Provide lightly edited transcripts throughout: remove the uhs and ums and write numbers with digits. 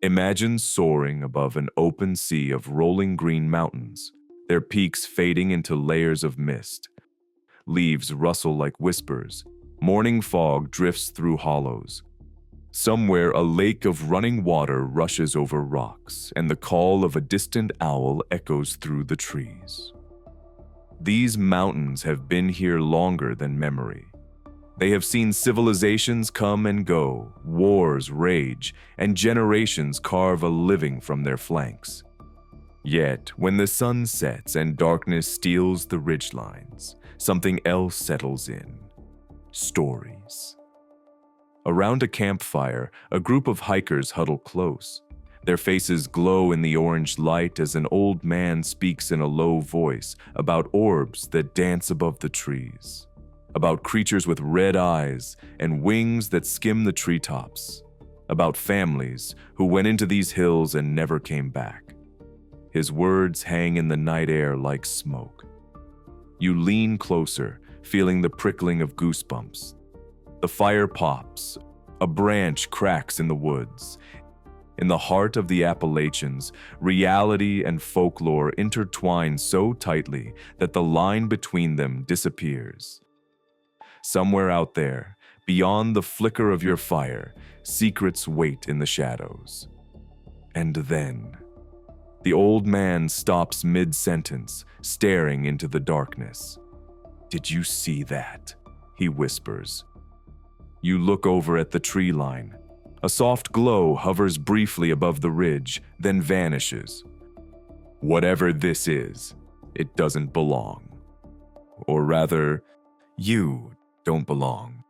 Imagine soaring above an open sea of rolling green mountains, their peaks fading into layers of mist. Leaves rustle like whispers. Morning fog drifts through hollows. Somewhere, a lake of running water rushes over rocks, and the call of a distant owl echoes through the trees. These mountains have been here longer than memory. They have seen civilizations come and go, wars rage, and generations carve a living from their flanks. Yet, when the sun sets and darkness steals the ridgelines, something else settles in. Stories. Around a campfire, a group of hikers huddle close. Their faces glow in the orange light as an old man speaks in a low voice about orbs that dance above the trees, about creatures with red eyes and wings that skim the treetops, about families who went into these hills and never came back. His words hang in the night air like smoke. You lean closer, feeling the prickling of goosebumps. The fire pops. A branch cracks in the woods. In the heart of the Appalachians, reality and folklore intertwine so tightly that the line between them disappears. Somewhere out there, beyond the flicker of your fire, secrets wait in the shadows. And then, the old man stops mid-sentence, staring into the darkness. "Did you see that?" he whispers. You look over at the tree line. A soft glow hovers briefly above the ridge, then vanishes. Whatever this is, it doesn't belong. Or rather, you don't belong.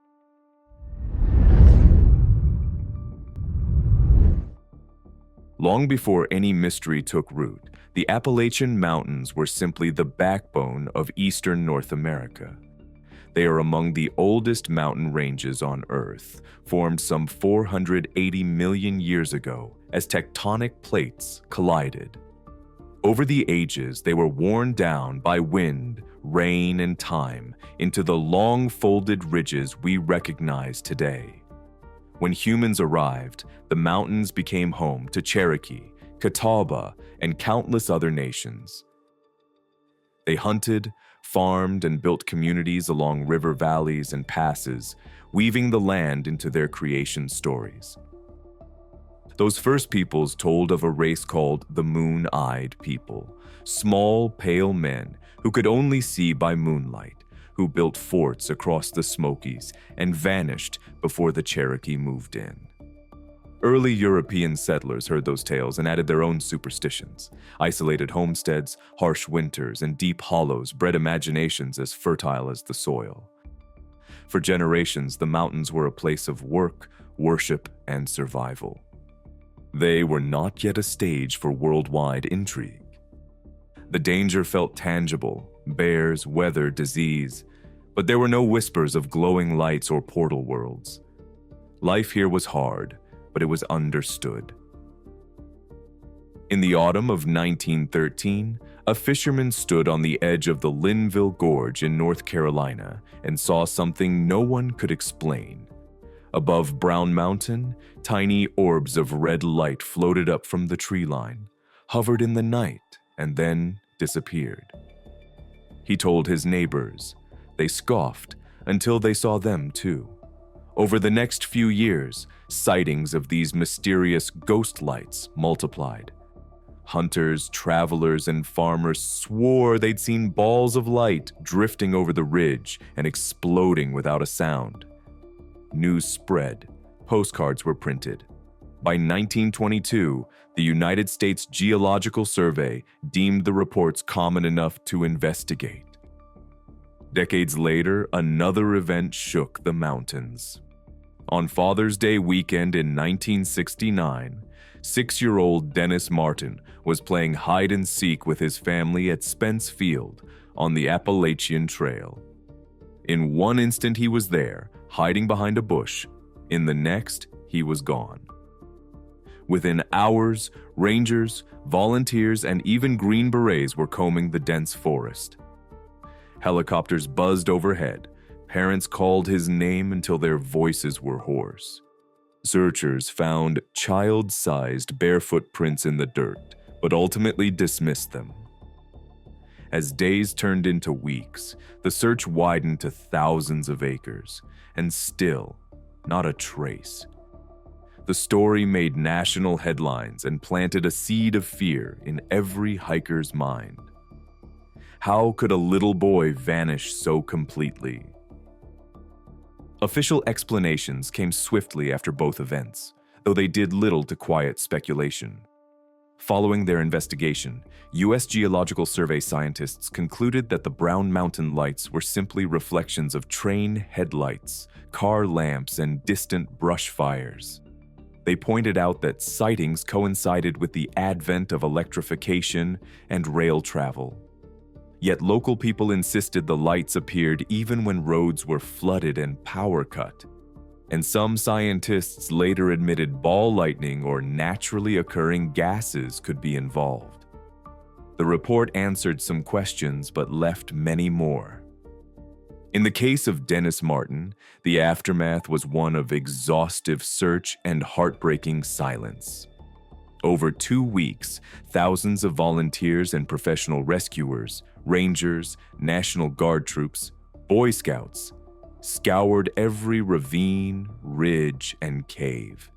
Long before any mystery took root, the Appalachian Mountains were simply the backbone of eastern North America. They are among the oldest mountain ranges on Earth, formed some 480 million years ago as tectonic plates collided. Over the ages, they were worn down by wind, rain, and time into the long folded ridges we recognize today. When humans arrived, the mountains became home to Cherokee, Catawba, and countless other nations. They hunted, farmed, and built communities along river valleys and passes, weaving the land into their creation stories. Those first peoples told of a race called the Moon-Eyed People, small, pale men who could only see by moonlight, who built forts across the Smokies and vanished before the Cherokee moved in. Early European settlers heard those tales and added their own superstitions. Isolated homesteads, harsh winters, and deep hollows bred imaginations as fertile as the soil. For generations, the mountains were a place of work, worship, and survival. They were not yet a stage for worldwide intrigue. The danger felt tangible: bears, weather, disease. But there were no whispers of glowing lights or portal worlds. Life here was hard, but it was understood. In the autumn of 1913, a fisherman stood on the edge of the Linville Gorge in North Carolina and saw something no one could explain. Above Brown Mountain, tiny orbs of red light floated up from the tree line, hovered in the night, and then disappeared. He told his neighbors. They scoffed until they saw them too. Over the next few years, sightings of these mysterious ghost lights multiplied. Hunters, travelers, and farmers swore they'd seen balls of light drifting over the ridge and exploding without a sound. News spread. Postcards were printed. By 1922, the United States Geological Survey deemed the reports common enough to investigate. Decades later, another event shook the mountains. On Father's Day weekend in 1969, 6-year-old Dennis Martin was playing hide-and-seek with his family at Spence Field on the Appalachian Trail. In one instant he was there, hiding behind a bush. In the next, he was gone. Within hours, rangers, volunteers, and even Green Berets were combing the dense forest. Helicopters buzzed overhead. Parents called his name until their voices were hoarse. Searchers found child-sized barefoot prints in the dirt, but ultimately dismissed them. As days turned into weeks, the search widened to thousands of acres, and still, not a trace. The story made national headlines and planted a seed of fear in every hiker's mind. How could a little boy vanish so completely? Official explanations came swiftly after both events, though they did little to quiet speculation. Following their investigation, U.S. Geological Survey scientists concluded that the Brown Mountain lights were simply reflections of train headlights, car lamps, and distant brush fires. They pointed out that sightings coincided with the advent of electrification and rail travel. Yet local people insisted the lights appeared even when roads were flooded and power cut. And some scientists later admitted ball lightning or naturally occurring gases could be involved. The report answered some questions but left many more. In the case of Dennis Martin, the aftermath was one of exhaustive search and heartbreaking silence. Over 2 weeks, thousands of volunteers and professional rescuers, rangers, National Guard troops, Boy Scouts, scoured every ravine, ridge, and cave.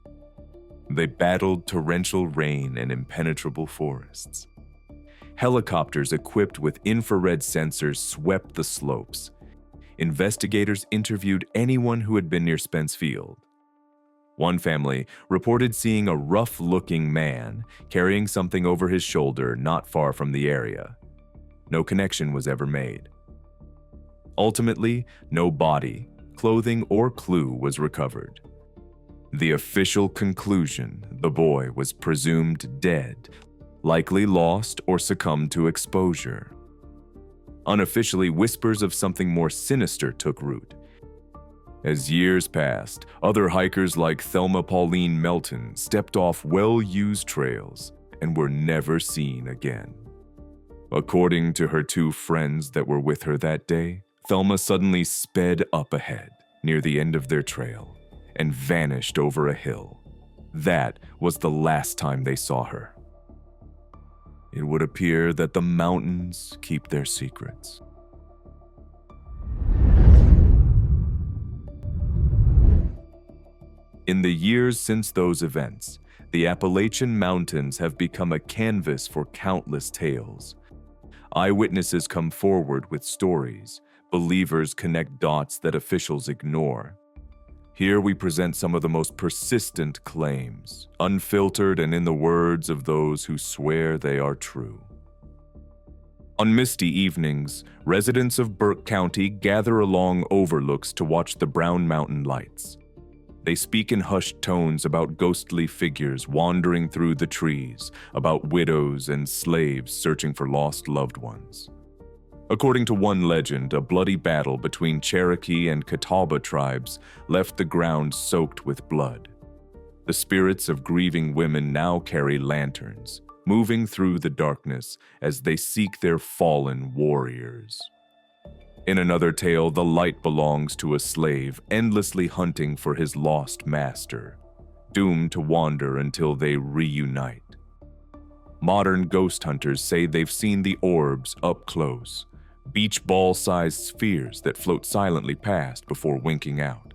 They battled torrential rain and impenetrable forests. Helicopters equipped with infrared sensors swept the slopes. Investigators interviewed anyone who had been near Spence Field. One family reported seeing a rough-looking man carrying something over his shoulder not far from the area. No connection was ever made. Ultimately, no body, clothing, or clue was recovered. The official conclusion: the boy was presumed dead, likely lost or succumbed to exposure. Unofficially, whispers of something more sinister took root. As years passed, other hikers like Thelma Pauline Melton stepped off well-used trails and were never seen again. According to her 2 friends that were with her that day, Thelma suddenly sped up ahead, near the end of their trail, and vanished over a hill. That was the last time they saw her. It would appear that the mountains keep their secrets. In the years since those events, the Appalachian Mountains have become a canvas for countless tales. Eyewitnesses come forward with stories. Believers connect dots that officials ignore. Here we present some of the most persistent claims, unfiltered and in the words of those who swear they are true. On misty evenings, residents of Burke County gather along overlooks to watch the Brown Mountain lights. They speak in hushed tones about ghostly figures wandering through the trees, about widows and slaves searching for lost loved ones. According to one legend, a bloody battle between Cherokee and Catawba tribes left the ground soaked with blood. The spirits of grieving women now carry lanterns, moving through the darkness as they seek their fallen warriors. In another tale, the light belongs to a slave endlessly hunting for his lost master, doomed to wander until they reunite. Modern ghost hunters say they've seen the orbs up close, beach ball-sized spheres that float silently past before winking out.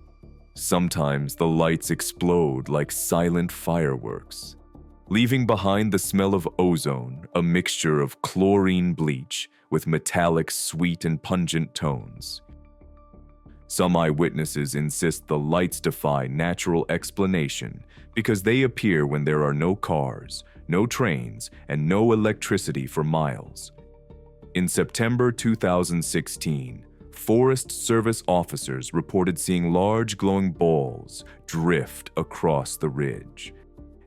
Sometimes the lights explode like silent fireworks, leaving behind the smell of ozone, a mixture of chlorine bleach with metallic, sweet, and pungent tones. Some eyewitnesses insist the lights defy natural explanation because they appear when there are no cars, no trains, and no electricity for miles. In September 2016, Forest Service officers reported seeing large glowing balls drift across the ridge,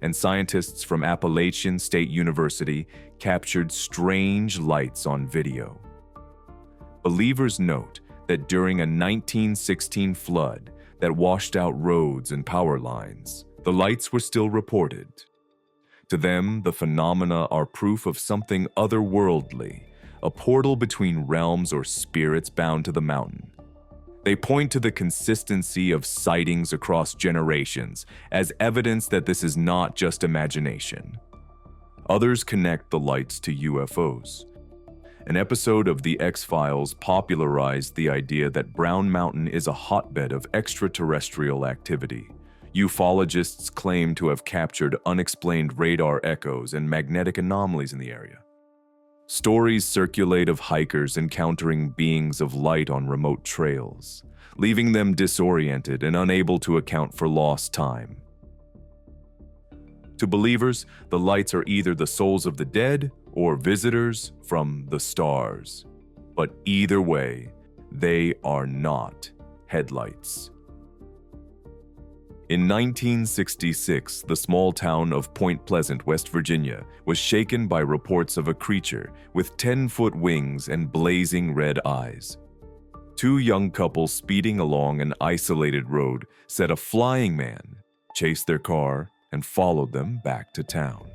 and scientists from Appalachian State University captured strange lights on video. Believers note that during a 1916 flood that washed out roads and power lines, the lights were still reported. To them, the phenomena are proof of something otherworldly, a portal between realms or spirits bound to the mountain. They point to the consistency of sightings across generations as evidence that this is not just imagination. Others connect the lights to UFOs. An episode of The X-Files popularized the idea that Brown Mountain is a hotbed of extraterrestrial activity. Ufologists claim to have captured unexplained radar echoes and magnetic anomalies in the area. Stories circulate of hikers encountering beings of light on remote trails, leaving them disoriented and unable to account for lost time. To believers, the lights are either the souls of the dead or visitors from the stars. But either way, they are not headlights. In 1966, the small town of Point Pleasant, West Virginia, was shaken by reports of a creature with 10-foot wings and blazing red eyes. Two young couples speeding along an isolated road said a flying man chased their car and followed them back to town.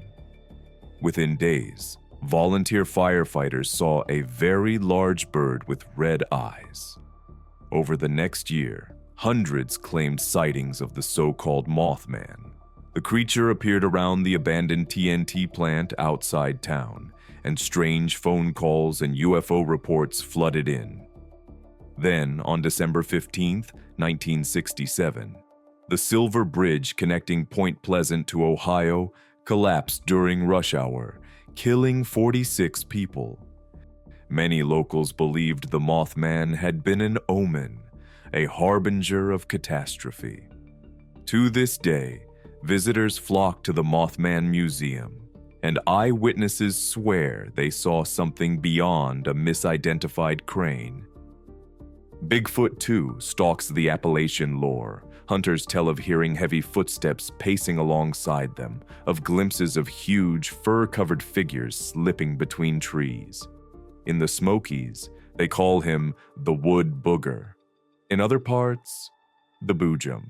Within days, volunteer firefighters saw a very large bird with red eyes. Over the next year, hundreds claimed sightings of the so-called Mothman. The creature appeared around the abandoned TNT plant outside town, and strange phone calls and UFO reports flooded in. Then, on December 15, 1967, the Silver Bridge connecting Point Pleasant to Ohio collapsed during rush hour, killing 46 people. Many locals believed the Mothman had been an omen, a harbinger of catastrophe. To this day, visitors flock to the Mothman Museum, and eyewitnesses swear they saw something beyond a misidentified crane. Bigfoot, too, stalks the Appalachian lore. Hunters tell of hearing heavy footsteps pacing alongside them, of glimpses of huge, fur-covered figures slipping between trees. In the Smokies, they call him the Wood Booger. In other parts, the Boojum.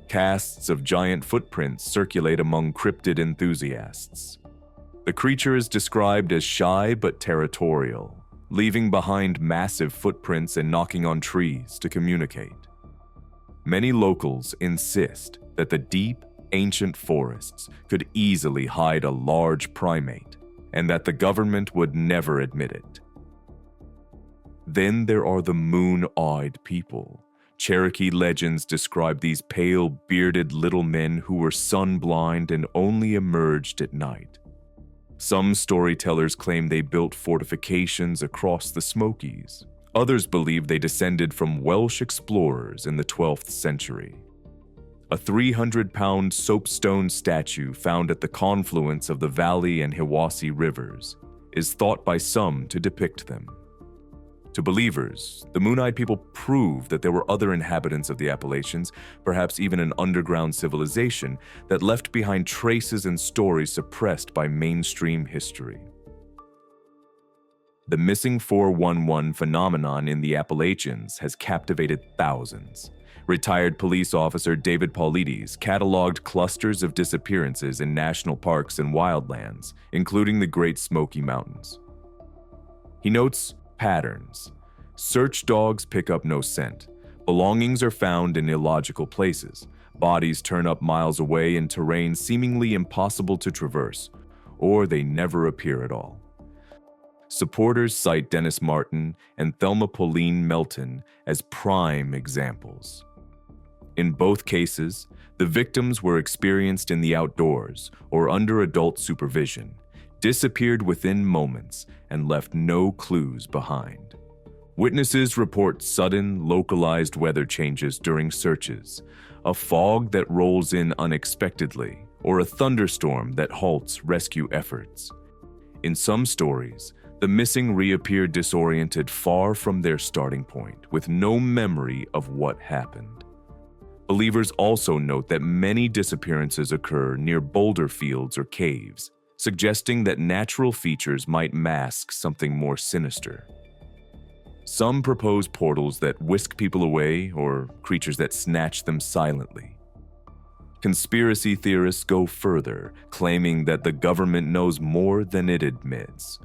Casts of giant footprints circulate among cryptid enthusiasts. The creature is described as shy but territorial, leaving behind massive footprints and knocking on trees to communicate. Many locals insist that the deep, ancient forests could easily hide a large primate, and that the government would never admit it. Then there are the moon-eyed people. Cherokee legends describe these pale, bearded little men who were sun-blind and only emerged at night. Some storytellers claim they built fortifications across the Smokies. Others believe they descended from Welsh explorers in the 12th century. A 300-pound soapstone statue found at the confluence of the Valley and Hiwassee rivers is thought by some to depict them. To believers, the Moon-Eyed People prove that there were other inhabitants of the Appalachians, perhaps even an underground civilization, that left behind traces and stories suppressed by mainstream history. The missing 411 phenomenon in the Appalachians has captivated thousands. Retired police officer David Paulides cataloged clusters of disappearances in national parks and wildlands, including the Great Smoky Mountains. He notes patterns. Search dogs pick up no scent. Belongings are found in illogical places. Bodies turn up miles away in terrain seemingly impossible to traverse, or they never appear at all. Supporters cite Dennis Martin and Thelma Pauline Melton as prime examples. In both cases, the victims were experienced in the outdoors or under adult supervision, disappeared within moments, and left no clues behind. Witnesses report sudden, localized weather changes during searches, a fog that rolls in unexpectedly, or a thunderstorm that halts rescue efforts. In some stories, the missing reappear disoriented far from their starting point, with no memory of what happened. Believers also note that many disappearances occur near boulder fields or caves, suggesting that natural features might mask something more sinister. Some propose portals that whisk people away or creatures that snatch them silently. Conspiracy theorists go further, claiming that the government knows more than it admits.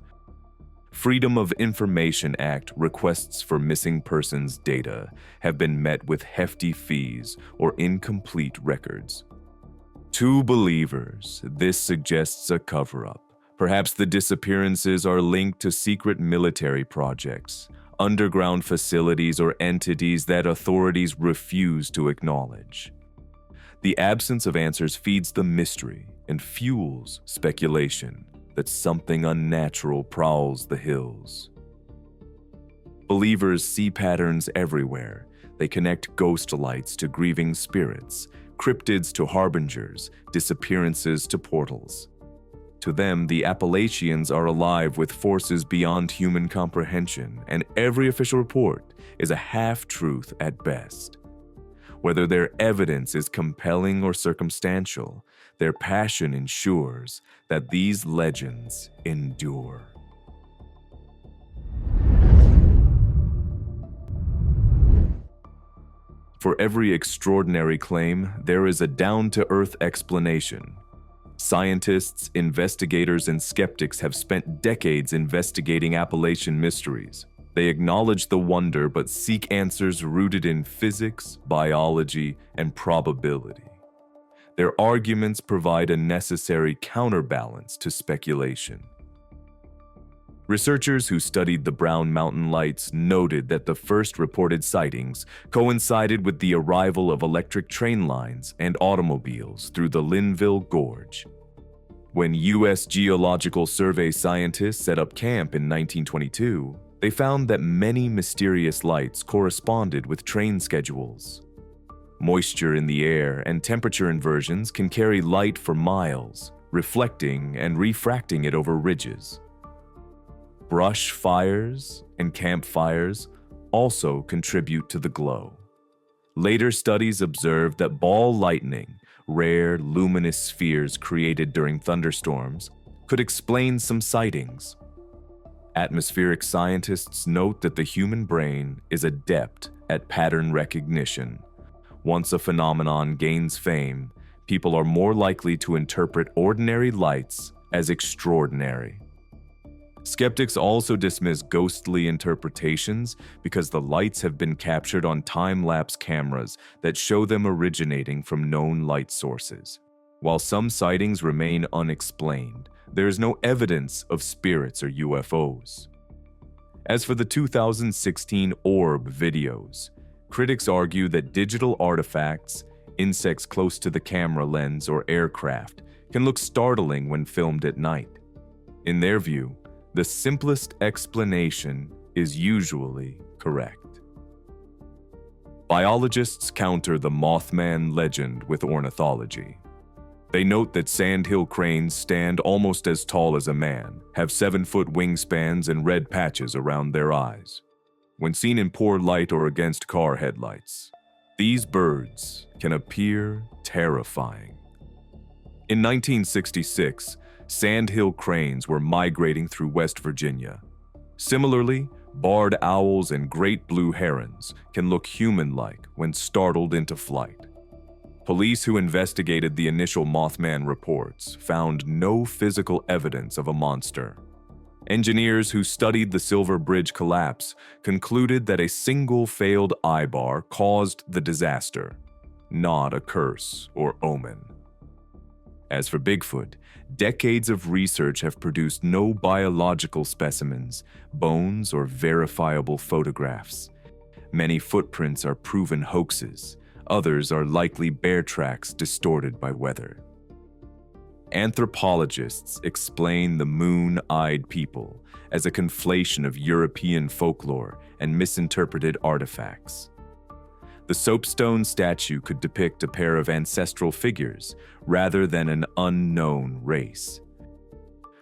Freedom of Information Act requests for missing persons data have been met with hefty fees or incomplete records. To believers, this suggests a cover-up. Perhaps the disappearances are linked to secret military projects, underground facilities, or entities that authorities refuse to acknowledge. The absence of answers feeds the mystery and fuels speculation that something unnatural prowls the hills. Believers see patterns everywhere. They connect ghost lights to grieving spirits, cryptids to harbingers, disappearances to portals. To them, the Appalachians are alive with forces beyond human comprehension, and every official report is a half-truth at best. Whether their evidence is compelling or circumstantial, their passion ensures that these legends endure. For every extraordinary claim, there is a down-to-earth explanation. Scientists, investigators, and skeptics have spent decades investigating Appalachian mysteries. They acknowledge the wonder but seek answers rooted in physics, biology, and probability. Their arguments provide a necessary counterbalance to speculation. Researchers who studied the Brown Mountain Lights noted that the first reported sightings coincided with the arrival of electric train lines and automobiles through the Linville Gorge. When U.S. Geological Survey scientists set up camp in 1922, they found that many mysterious lights corresponded with train schedules. Moisture in the air and temperature inversions can carry light for miles, reflecting and refracting it over ridges. Brush fires and campfires also contribute to the glow. Later studies observed that ball lightning, rare luminous spheres created during thunderstorms, could explain some sightings. Atmospheric scientists note that the human brain is adept at pattern recognition. Once a phenomenon gains fame, people are more likely to interpret ordinary lights as extraordinary. Skeptics also dismiss ghostly interpretations because the lights have been captured on time-lapse cameras that show them originating from known light sources. While some sightings remain unexplained, there is no evidence of spirits or UFOs. As for the 2016 orb videos, critics argue that digital artifacts, insects close to the camera lens, or aircraft can look startling when filmed at night. In their view, the simplest explanation is usually correct. Biologists counter the Mothman legend with ornithology. They note that sandhill cranes stand almost as tall as a man, have 7-foot wingspans and red patches around their eyes. When seen in poor light or against car headlights, these birds can appear terrifying. In 1966, sandhill cranes were migrating through West Virginia. Similarly, barred owls and great blue herons can look human-like when startled into flight. Police who investigated the initial Mothman reports found no physical evidence of a monster. Engineers who studied the Silver Bridge collapse concluded that a single failed eye-bar caused the disaster, not a curse or omen. As for Bigfoot, decades of research have produced no biological specimens, bones, or verifiable photographs. Many footprints are proven hoaxes. Others are likely bear tracks distorted by weather. Anthropologists explain the moon-eyed people as a conflation of European folklore and misinterpreted artifacts. The soapstone statue could depict a pair of ancestral figures rather than an unknown race.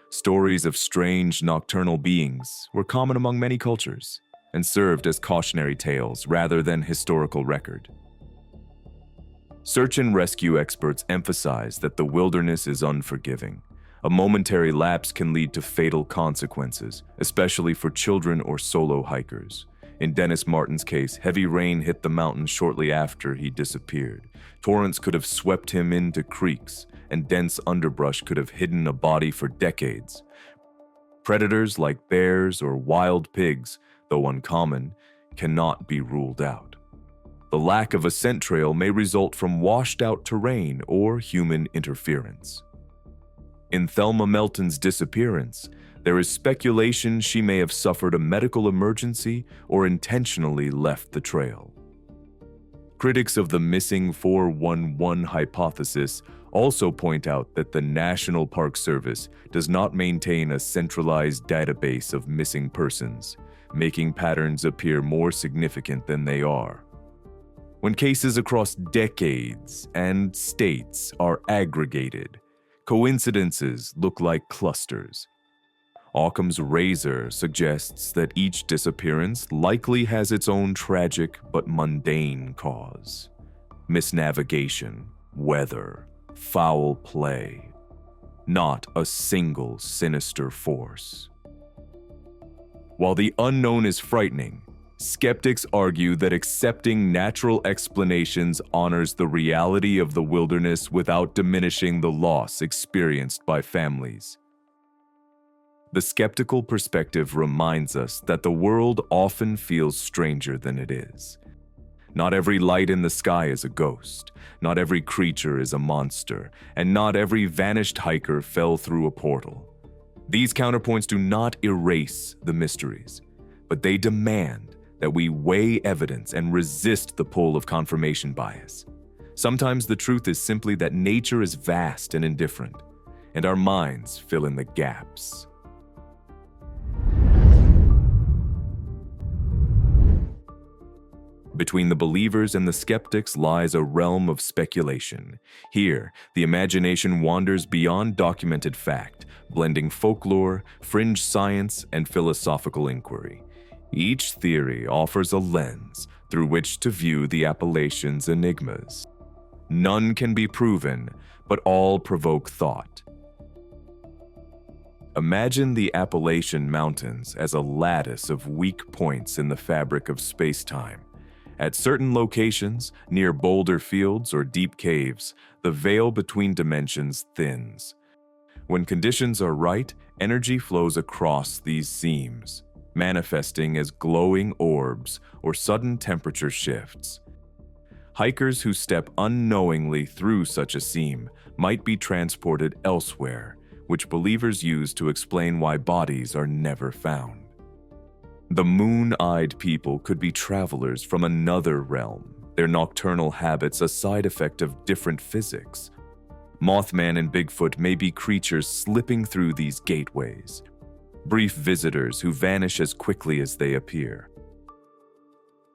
Stories of strange nocturnal beings were common among many cultures and served as cautionary tales rather than historical record. Search and rescue experts emphasize that the wilderness is unforgiving. A momentary lapse can lead to fatal consequences, especially for children or solo hikers. In Dennis Martin's case, heavy rain hit the mountain shortly after he disappeared. Torrents could have swept him into creeks, and dense underbrush could have hidden a body for decades. Predators like bears or wild pigs, though uncommon, cannot be ruled out. The lack of a scent trail may result from washed-out terrain or human interference. In Thelma Melton's disappearance, there is speculation she may have suffered a medical emergency or intentionally left the trail. Critics of the missing 411 hypothesis also point out that the National Park Service does not maintain a centralized database of missing persons, making patterns appear more significant than they are. When cases across decades and states are aggregated, coincidences look like clusters. Occam's razor suggests that each disappearance likely has its own tragic but mundane cause: misnavigation, weather, foul play, not a single sinister force. While the unknown is frightening, skeptics argue that accepting natural explanations honors the reality of the wilderness without diminishing the loss experienced by families. The skeptical perspective reminds us that the world often feels stranger than it is. Not every light in the sky is a ghost, not every creature is a monster, and not every vanished hiker fell through a portal. These counterpoints do not erase the mysteries, but they demand that we weigh evidence and resist the pull of confirmation bias. Sometimes the truth is simply that nature is vast and indifferent, and our minds fill in the gaps. Between the believers and the skeptics lies a realm of speculation. Here, the imagination wanders beyond documented fact, blending folklore, fringe science, and philosophical inquiry. Each theory offers a lens through which to view the Appalachians' enigmas. None can be proven, but all provoke thought. Imagine the Appalachian Mountains as a lattice of weak points in the fabric of space-time. At certain locations, near boulder fields or deep caves, the veil between dimensions thins. When conditions are right, energy flows across these seams, manifesting as glowing orbs or sudden temperature shifts. Hikers who step unknowingly through such a seam might be transported elsewhere, which believers use to explain why bodies are never found. The moon-eyed people could be travelers from another realm, their nocturnal habits a side effect of different physics. Mothman and Bigfoot may be creatures slipping through these gateways, brief visitors who vanish as quickly as they appear.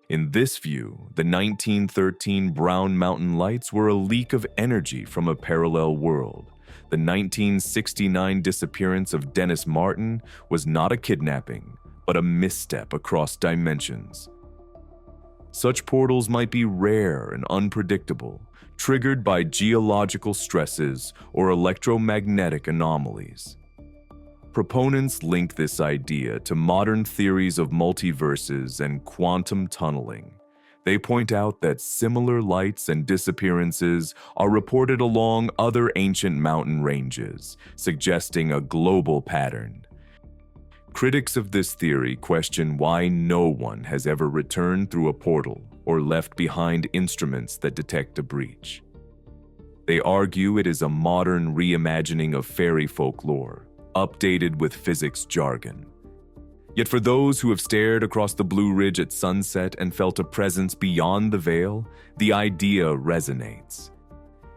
In this view, the 1913 Brown Mountain Lights were a leak of energy from a parallel world. The 1969 disappearance of Dennis Martin was not a kidnapping, but a misstep across dimensions. Such portals might be rare and unpredictable, triggered by geological stresses or electromagnetic anomalies. Proponents link this idea to modern theories of multiverses and quantum tunneling. They point out that similar lights and disappearances are reported along other ancient mountain ranges, suggesting a global pattern. Critics of this theory question why no one has ever returned through a portal or left behind instruments that detect a breach. They argue it is a modern reimagining of fairy folklore, updated with physics jargon. Yet for those who have stared across the Blue Ridge at sunset and felt a presence beyond the veil, the idea resonates.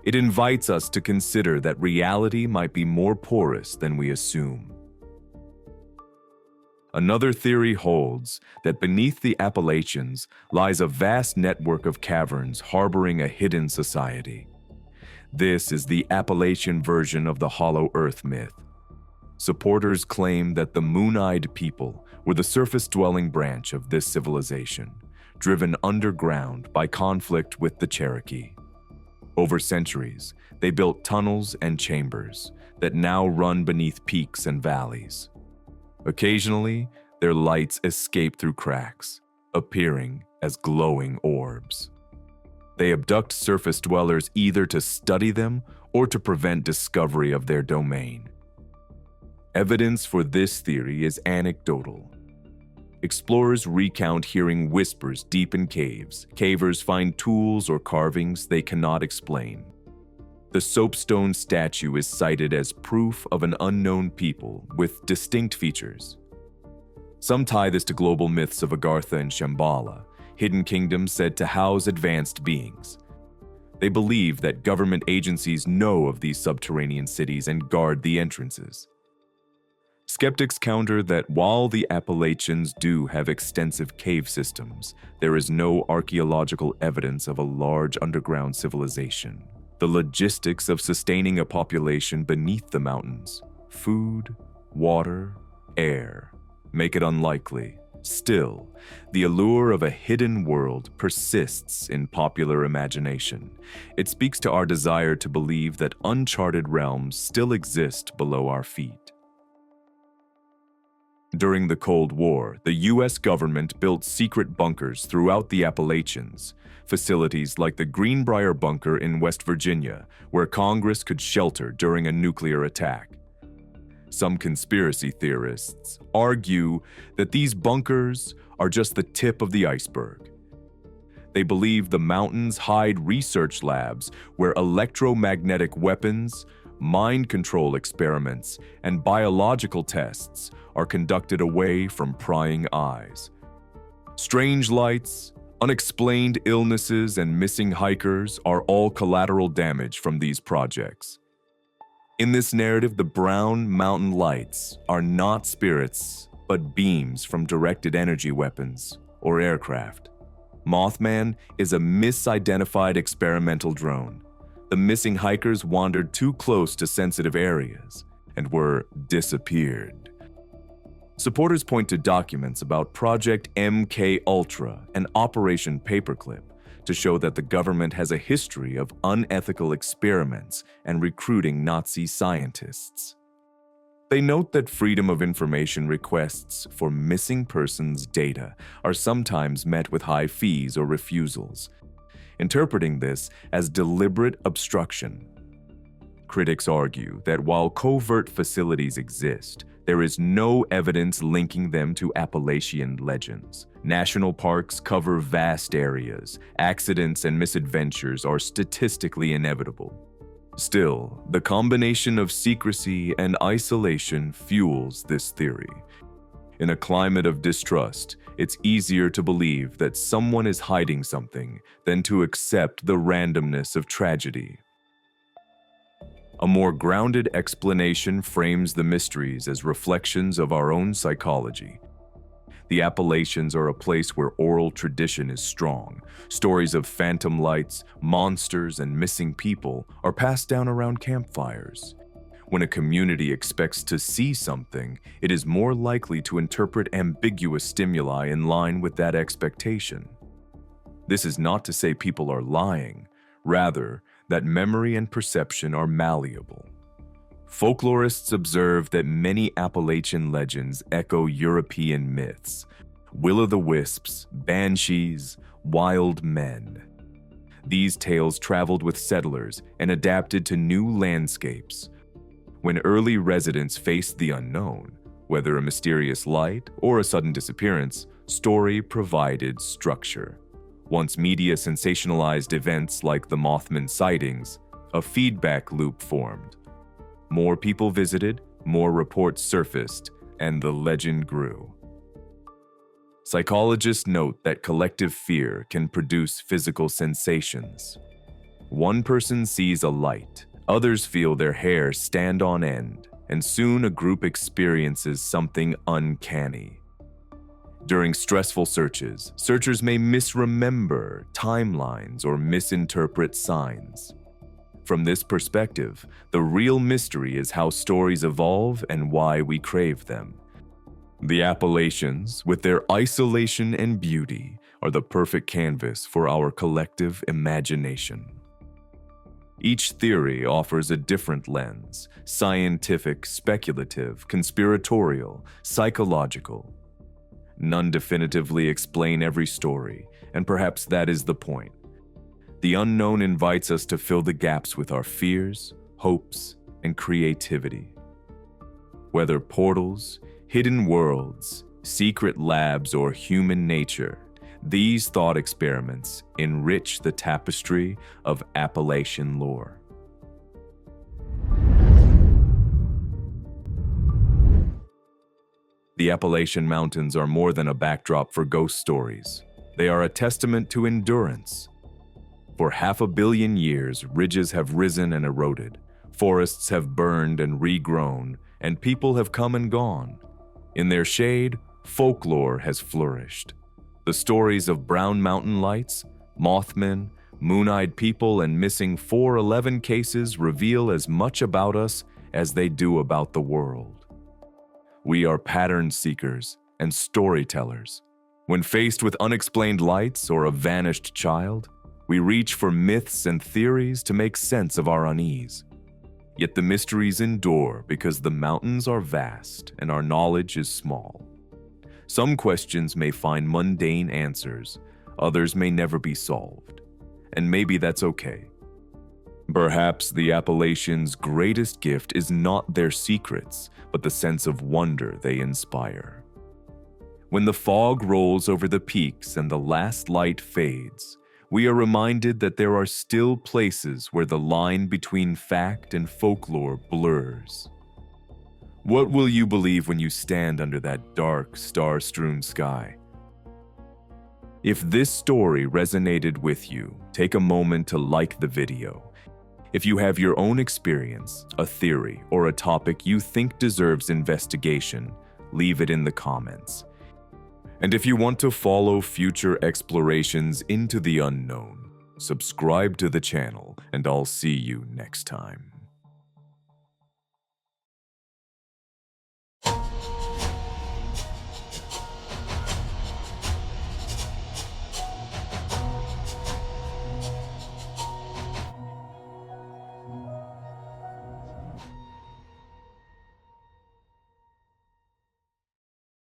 It invites us to consider that reality might be more porous than we assume. Another theory holds that beneath the Appalachians lies a vast network of caverns harboring a hidden society. This is the Appalachian version of the Hollow Earth myth. Supporters claim that the moon-eyed people were the surface-dwelling branch of this civilization, driven underground by conflict with the Cherokee. Over centuries, they built tunnels and chambers that now run beneath peaks and valleys. Occasionally, their lights escape through cracks, appearing as glowing orbs. They abduct surface dwellers either to study them or to prevent discovery of their domain. Evidence for this theory is anecdotal. Explorers recount hearing whispers deep in caves. Cavers find tools or carvings they cannot explain. The soapstone statue is cited as proof of an unknown people with distinct features. Some tie this to global myths of Agartha and Shambhala, hidden kingdoms said to house advanced beings. They believe that government agencies know of these subterranean cities and guard the entrances. Skeptics counter that while the Appalachians do have extensive cave systems, there is no archaeological evidence of a large underground civilization. The logistics of sustaining a population beneath the mountains, food, water, air, make it unlikely. Still, the allure of a hidden world persists in popular imagination. It speaks to our desire to believe that uncharted realms still exist below our feet. During the Cold War, the U.S. government built secret bunkers throughout the Appalachians, facilities like the Greenbrier Bunker in West Virginia, where Congress could shelter during a nuclear attack. Some conspiracy theorists argue that these bunkers are just the tip of the iceberg. They believe the mountains hide research labs where electromagnetic weapons, mind control experiments, and biological tests are conducted away from prying eyes. Strange lights, unexplained illnesses, and missing hikers are all collateral damage from these projects. In this narrative, the brown mountain lights are not spirits, but beams from directed energy weapons or aircraft. Mothman is a misidentified experimental drone. The missing hikers wandered too close to sensitive areas and were disappeared. Supporters point to documents about Project MK Ultra and Operation Paperclip to show that the government has a history of unethical experiments and recruiting Nazi scientists. They note that Freedom of Information requests for missing persons data are sometimes met with high fees or refusals, interpreting this as deliberate obstruction. Critics argue that while covert facilities exist, there is no evidence linking them to Appalachian legends. National parks cover vast areas. Accidents and misadventures are statistically inevitable. Still, the combination of secrecy and isolation fuels this theory. In a climate of distrust, it's easier to believe that someone is hiding something than to accept the randomness of tragedy. A more grounded explanation frames the mysteries as reflections of our own psychology. The Appalachians are a place where oral tradition is strong. Stories of phantom lights, monsters, and missing people are passed down around campfires. When a community expects to see something, it is more likely to interpret ambiguous stimuli in line with that expectation. This is not to say people are lying, rather, that memory and perception are malleable. Folklorists observe that many Appalachian legends echo European myths: will-o'-the-wisps, banshees, wild men. These tales traveled with settlers and adapted to new landscapes. When early residents faced the unknown, whether a mysterious light or a sudden disappearance, story provided structure. Once media sensationalized events like the Mothman sightings, a feedback loop formed. More people visited, more reports surfaced, and the legend grew. Psychologists note that collective fear can produce physical sensations. One person sees a light, others feel their hair stand on end, and soon a group experiences something uncanny. During stressful searches, searchers may misremember timelines or misinterpret signs. From this perspective, the real mystery is how stories evolve and why we crave them. The Appalachians, with their isolation and beauty, are the perfect canvas for our collective imagination. Each theory offers a different lens: scientific, speculative, conspiratorial, psychological. None definitively explain every story, and perhaps that is the point. The unknown invites us to fill the gaps with our fears, hopes, and creativity. Whether portals, hidden worlds, secret labs, or human nature, these thought experiments enrich the tapestry of Appalachian lore. The Appalachian Mountains are more than a backdrop for ghost stories. They are a testament to endurance. For 500 million years, ridges have risen and eroded, forests have burned and regrown, and people have come and gone. In their shade, folklore has flourished. The stories of brown mountain lights, Mothman, moon-eyed people, and missing 411 cases reveal as much about us as they do about the world. We are pattern seekers and storytellers. When faced with unexplained lights or a vanished child, we reach for myths and theories to make sense of our unease. Yet the mysteries endure because the mountains are vast and our knowledge is small. Some questions may find mundane answers, others may never be solved, and maybe that's okay. Perhaps the Appalachians' greatest gift is not their secrets, but the sense of wonder they inspire. When the fog rolls over the peaks and the last light fades, we are reminded that there are still places where the line between fact and folklore blurs. What will you believe when you stand under that dark, star-strewn sky? If this story resonated with you, take a moment to like the video. If you have your own experience, a theory, or a topic you think deserves investigation, leave it in the comments. And if you want to follow future explorations into the unknown, subscribe to the channel, and I'll see you next time.